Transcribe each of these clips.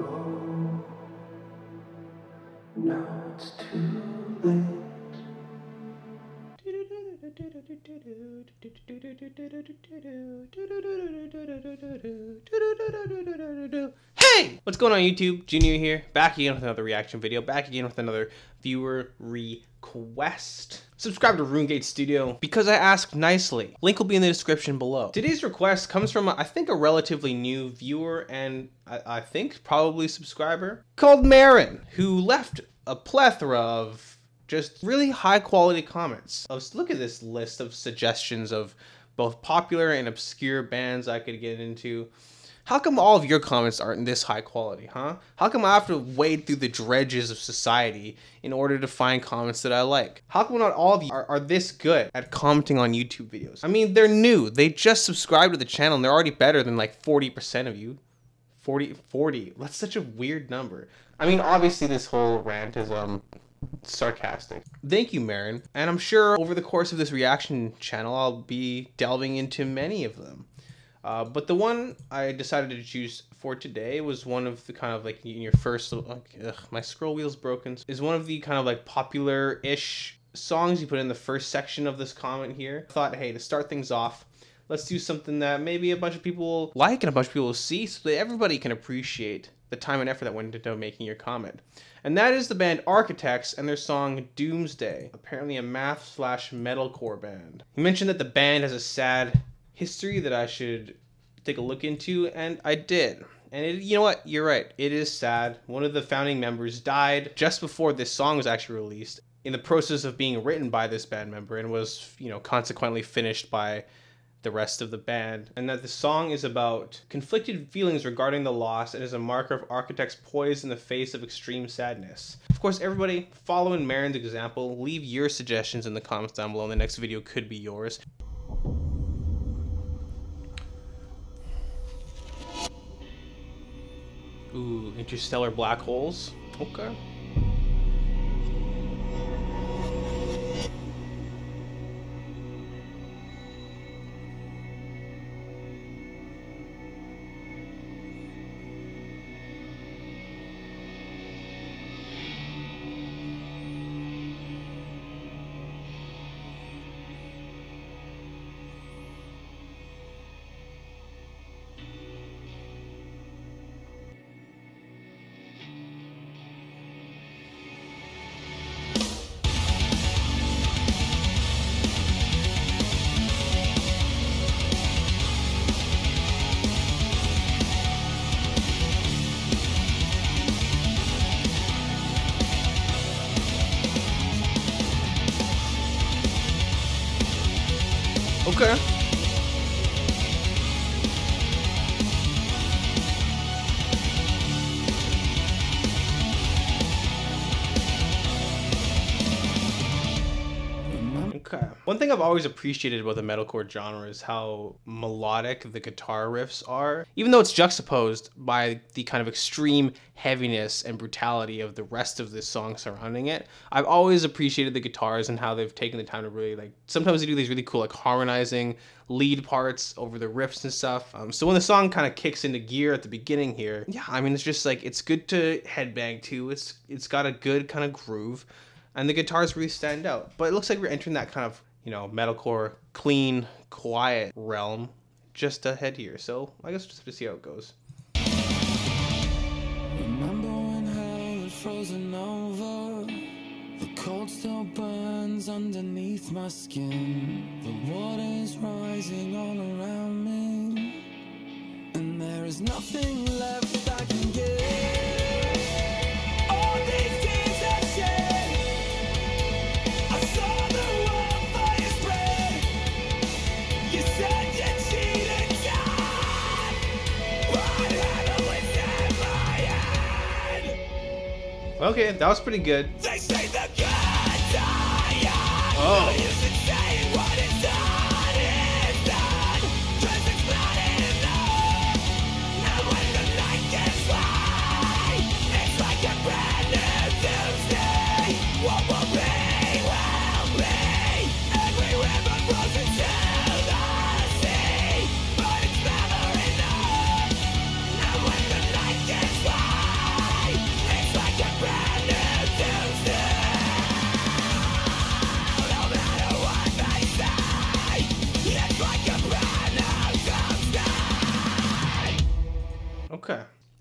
Oh, now it's too late. Hey! What's going on YouTube? Juniio here, back again with another reaction video, back again with another viewer request. Subscribe to RuneGate Studio because I asked nicely. Link will be in the description below. Today's request comes from, I think, a relatively new viewer and I think probably subscriber called Marin, who left a plethora of just really high quality comments. Let's look at this list of suggestions of both popular and obscure bands I could get into. How come all of your comments aren't this high quality, huh? How come I have to wade through the dredges of society in order to find comments that I like? How come not all of you are this good at commenting on YouTube videos? I mean, they're new. They just subscribed to the channel and they're already better than like 40% of you. 40. That's such a weird number. I mean, obviously this whole rant is sarcastic. Thank you, Marin. And I'm sure over the course of this reaction channel, I'll be delving into many of them. But the one I decided to choose for today was one of the kind of like in your first, my scroll wheel's broken, is one of the kind of like popular-ish songs you put in the first section of this comment here. I thought, hey, to start things off, let's do something that maybe a bunch of people like and a bunch of people will see so that everybody can appreciate the time and effort that went into making your comment. And that is the band Architects and their song Doomsday, apparently a math/metalcore band. He mentioned that the band has a sad history that I should take a look into, and I did. And you know what? You're right. It is sad. One of the founding members died just before this song was actually released, in the process of being written by this band member, and was, consequently finished by the rest of the band. And that the song is about conflicted feelings regarding the loss and is a marker of Architects poised in the face of extreme sadness. Of course, everybody, follow in Marin's example, leave your suggestions in the comments down below, and the next video could be yours. Ooh, interstellar black holes. Okay. Okay. Okay. One thing I've always appreciated about the metalcore genre is how melodic the guitar riffs are, even though it's juxtaposed by the kind of extreme heaviness and brutality of the rest of this song surrounding it. I've always appreciated the guitars and how they've taken the time to really sometimes they do these really cool harmonizing lead parts over the riffs and stuff. So when the song kind of kicks into gear at the beginning here, yeah, I mean, it's just it's good to headbang to. It's got a good kind of groove. And the guitars really stand out. But it looks like we're entering that kind of, metalcore, clean, quiet realm just ahead here. So I guess we'll just have to see how it goes. Remember when hell was frozen over? The cold still burns underneath my skin. The water's rising all around me, and there is nothing left I can give. Okay, that was pretty good. They say the good die. Oh.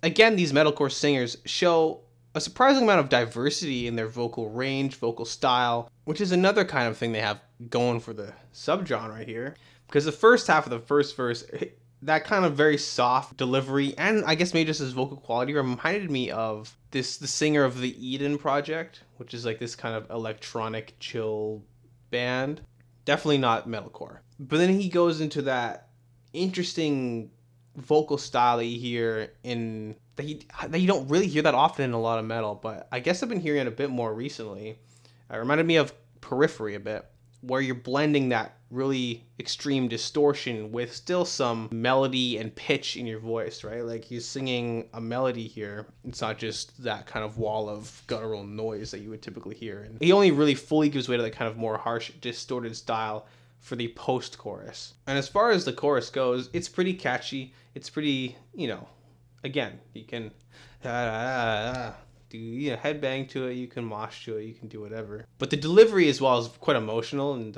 Again, these metalcore singers show a surprising amount of diversity in their vocal range, vocal style, which is another kind of thing they have going for the subgenre here. Because the first half of the first verse, that kind of very soft delivery, and I guess maybe just his vocal quality, reminded me of the singer of the Eden Project, which is like this kind of electronic chill band. Definitely not metalcore. But then he goes into that interesting vocal style that you hear in that you don't really hear that often in a lot of metal, but I guess I've been hearing it a bit more recently. It reminded me of Periphery a bit, where you're blending that really extreme distortion with still some melody and pitch in your voice, right? Like he's singing a melody here. It's not just that kind of wall of guttural noise that you would typically hear. And he only really fully gives way to that kind of more harsh, distorted style for the post-chorus. And as far as the chorus goes, it's pretty catchy. It's pretty, you know, again, you can do headbang to it, you can mosh to it, you can do whatever. But the delivery as well is quite emotional, and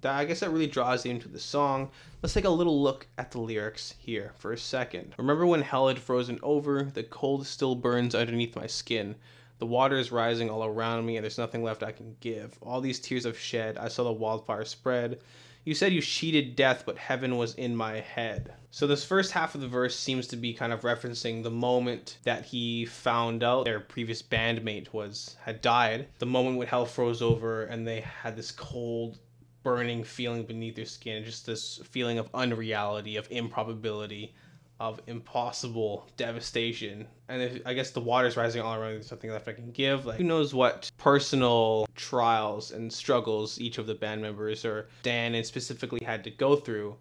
I guess that really draws you into the song. Let's take a little look at the lyrics here for a second. Remember when hell had frozen over, the cold still burns underneath my skin. The water is rising all around me and there's nothing left I can give. All these tears I've shed, I saw the wildfire spread. You said you cheated death, but heaven was in my head. So this first half of the verse seems to be kind of referencing the moment that he found out their previous bandmate had died. The moment when hell froze over and they had this cold, burning feeling beneath their skin. Just this feeling of unreality, of improbability, of impossible devastation. And I guess the water's rising all around, there's something left I can give. Like, who knows what personal trials and struggles each of the band members, or Dan and specifically, had to go through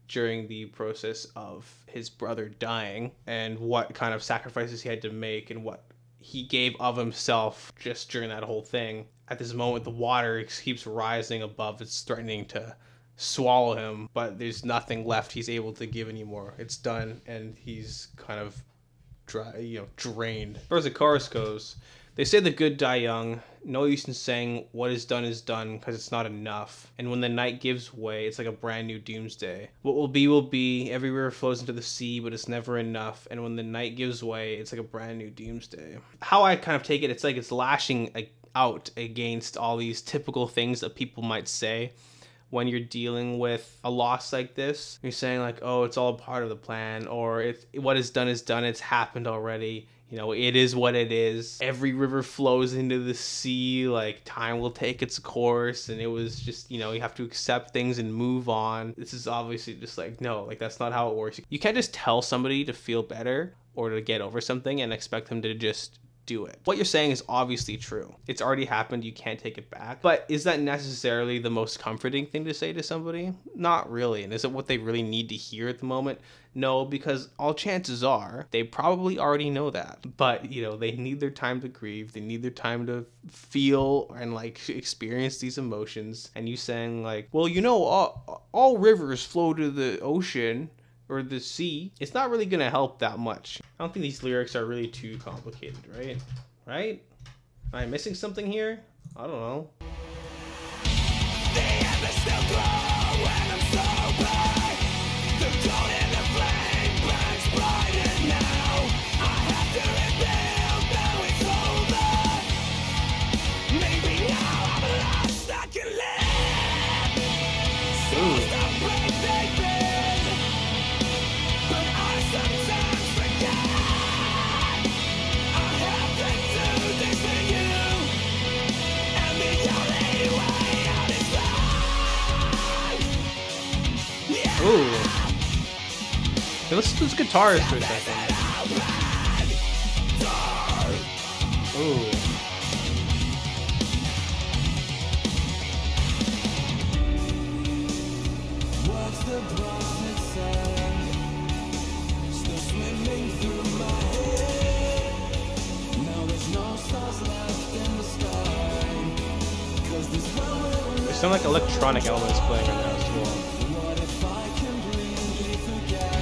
during the process of his brother dying, and what kind of sacrifices he had to make and what he gave of himself just during that whole thing. At this moment, the water keeps rising above. It's threatening to swallow him, but there's nothing left he's able to give anymore. It's done, and he's kind of drained. As far as the chorus goes, they say the good die young. No use in saying what is done, because it's not enough. And when the night gives way, it's like a brand new doomsday. What will be will be. Every river flows into the sea, but it's never enough. And when the night gives way, it's like a brand new doomsday. How I kind of take it, it's like it's lashing out against all these typical things that people might say when you're dealing with a loss like this. You're saying like, oh, it's all part of the plan, or if what is done, it's happened already. You know, it is what it is. Every river flows into the sea, like time will take its course, and it was just, you have to accept things and move on. This is obviously just like, no, like that's not how it works. You can't just tell somebody to feel better or to get over something and expect them to just do it. What you're saying is obviously true. It's already happened. You can't take it back. But is that necessarily the most comforting thing to say to somebody? Not really. And is it what they really need to hear at the moment? No, because all chances are they probably already know that. But, they need their time to grieve. They need their time to feel and experience these emotions. And you saying like, well, all rivers flow to the ocean or the sea, it's not really gonna help that much. I don't think these lyrics are really too complicated, right? Right? Am I missing something here? I don't know. The embers still glow when I'm sober. The gold in the flame burns brighter now. I have to rebuild, now it's over. Maybe now I'm lost, I can live. So stop breathing, baby. But I sometimes forget I have to do this for you. And the only way out is through. Yeah. Ooh. Hey, listen to those guitars for a second. Ooh. What's the prophet say? Still swimming through my head. Now there's no stars left in the sky. 'Cause this world There's some electronic elements playing right now as well. what if I completely forget?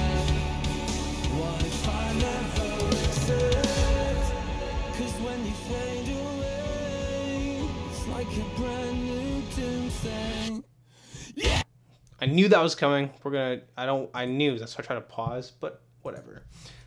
What if I never exist? 'Cause when you fade away, it's like a brand new doomsday. Yeah. I knew that was coming. I knew, that's why I tried to pause, but whatever.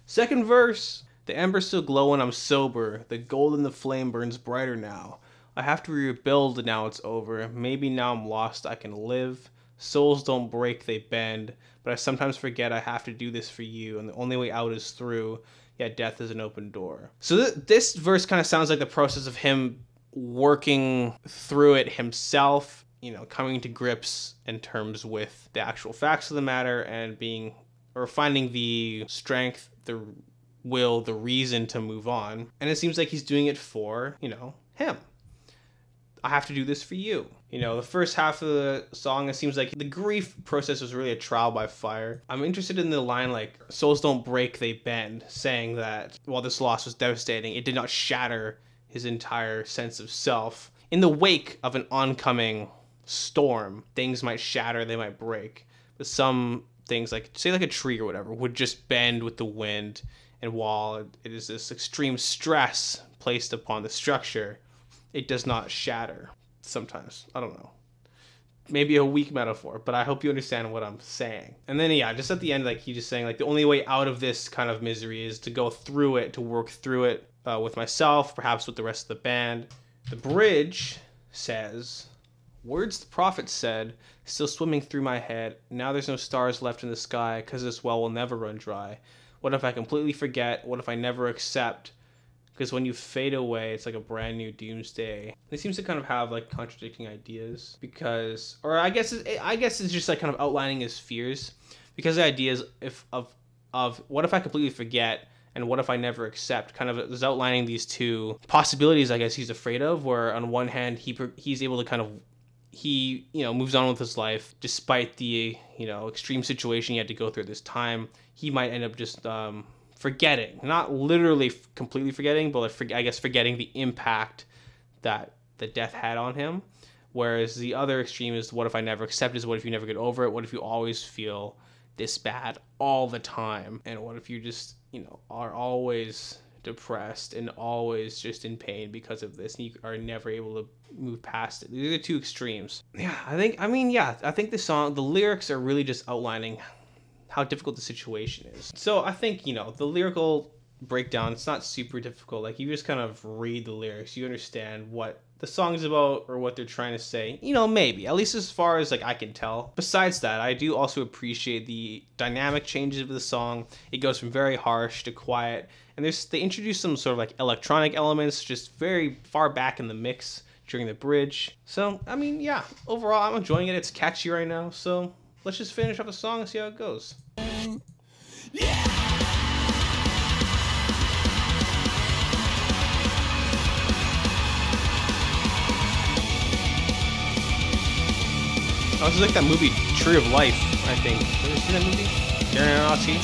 Second verse, The embers still glow when I'm sober. The gold in the flame burns brighter now. I have to rebuild now it's over. Maybe now I'm lost, I can live. Souls don't break, they bend. But I sometimes forget I have to do this for you, and the only way out is through. Yet death is an open door. So this verse kind of sounds like the process of him working through it himself, you know, coming to grips in terms with the actual facts of the matter and finding the strength, the will, the reason to move on. And it seems like he's doing it for, you know, him. I have to do this for you. You know, the first half of the song, it seems like the grief process was really a trial by fire. I'm interested in the line like, souls don't break, they bend, saying that while this loss was devastating, it did not shatter his entire sense of self. In the wake of an oncoming storm, things might shatter, they might break. But some things, like say like a tree or whatever, would just bend with the wind. And while it is this extreme stress placed upon the structure, it does not shatter sometimes. I don't know. Maybe a weak metaphor, but I hope you understand what I'm saying. And then, yeah, just at the end, like he's just saying like the only way out of this kind of misery is to go through it, to work through it with myself, perhaps with the rest of the band. The bridge says, words the prophet said, still swimming through my head. Now there's no stars left in the sky, because this well will never run dry. What if I completely forget? What if I never accept? Because when you fade away, it's like a brand new doomsday. It seems to kind of have like contradicting ideas because, or I guess it's just like kind of outlining his fears, because the ideas of what if I completely forget and what if I never accept, kind of is outlining these two possibilities. I guess he's afraid of, where on one hand he's able to kind of moves on with his life despite the extreme situation he had to go through at this time. He might end up just forgetting, not literally completely forgetting, but I guess forgetting the impact that the death had on him. Whereas the other extreme is, what if I never accept, is what if you never get over it? What if you always feel this bad all the time? And what if you just, are always depressed and always just in pain because of this, and you are never able to move past it? These are the two extremes. Yeah, I think the song, the lyrics are really just outlining how difficult the situation is. So I think, the lyrical breakdown, it's not super difficult. Like, you just kind of read the lyrics, you understand what the song's about or what they're trying to say, maybe, at least as far as like I can tell. Besides that, I do also appreciate the dynamic changes of the song. It goes from very harsh to quiet, and they introduce some sort of like electronic elements just very far back in the mix during the bridge. So, yeah, overall, I'm enjoying it. It's catchy right now, so let's just finish off the song and see how it goes. Oh, this is like that movie Tree of Life, I think. Have you ever seen that movie? Darren Aronofsky?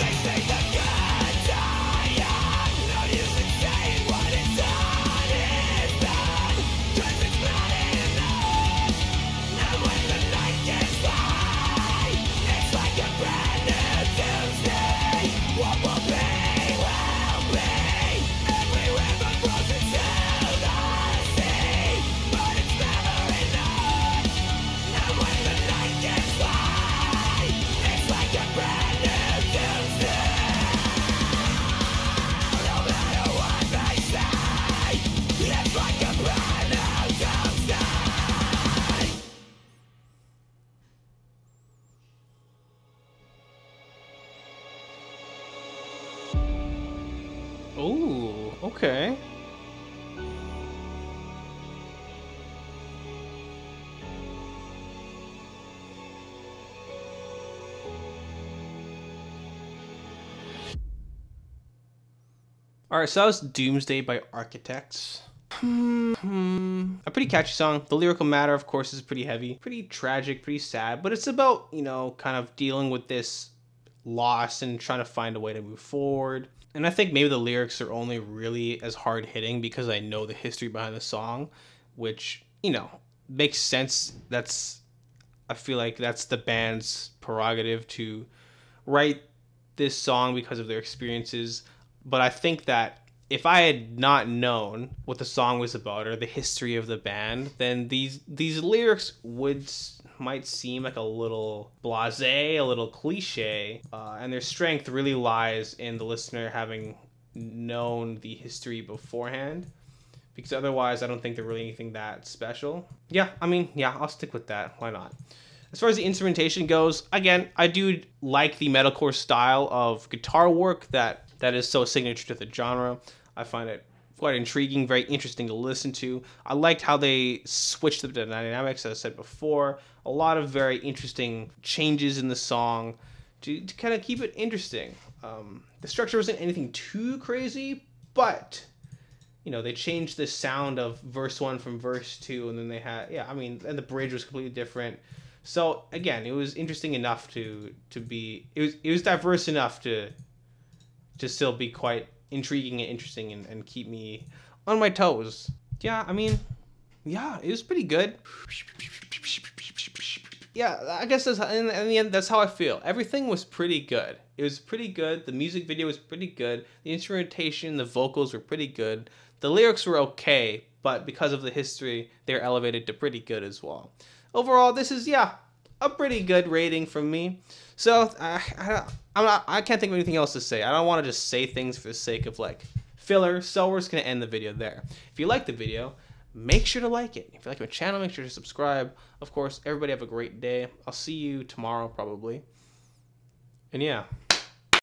Ooh, okay. Alright, so that was Doomsday by Architects. A pretty catchy song. The lyrical matter, of course, is pretty heavy, pretty tragic, pretty sad, but it's about, kind of dealing with this loss and trying to find a way to move forward. And I think maybe the lyrics are only really as hard hitting because I know the history behind the song, which, makes sense. I feel like that's the band's prerogative to write this song because of their experiences. But I think that if I had not known what the song was about or the history of the band, then these lyrics might seem like a little blasé, a little cliche, and their strength really lies in the listener having known the history beforehand, because otherwise I don't think they're really anything that special. Yeah, I mean, yeah, I'll stick with that. Why not? As far as the instrumentation goes, again, I do like the metalcore style of guitar work that is so signature to the genre. I find it quite intriguing, very interesting to listen to. I liked how they switched the dynamics, as I said before. A lot of very interesting changes in the song to kind of keep it interesting. The structure wasn't anything too crazy, but you know, they changed the sound of verse 1 from verse 2, and then they had, yeah, I mean, and the bridge was completely different. So again, it was interesting enough to be, it was diverse enough to still be quite intriguing and interesting and keep me on my toes. Yeah, I mean, yeah, it was pretty good. Yeah, I guess in the end, that's how I feel. Everything was pretty good. It was pretty good. The music video was pretty good. The instrumentation, the vocals were pretty good. The lyrics were okay, but because of the history, they're elevated to pretty good as well. Overall, this is, yeah, a pretty good rating from me. So, I can't think of anything else to say. I don't want to just say things for the sake of, like, filler, so we're just going to end the video there. If you like the video, make sure to like it. If you like my channel, make sure to subscribe. Of course, everybody have a great day. I'll see you tomorrow, probably. And yeah.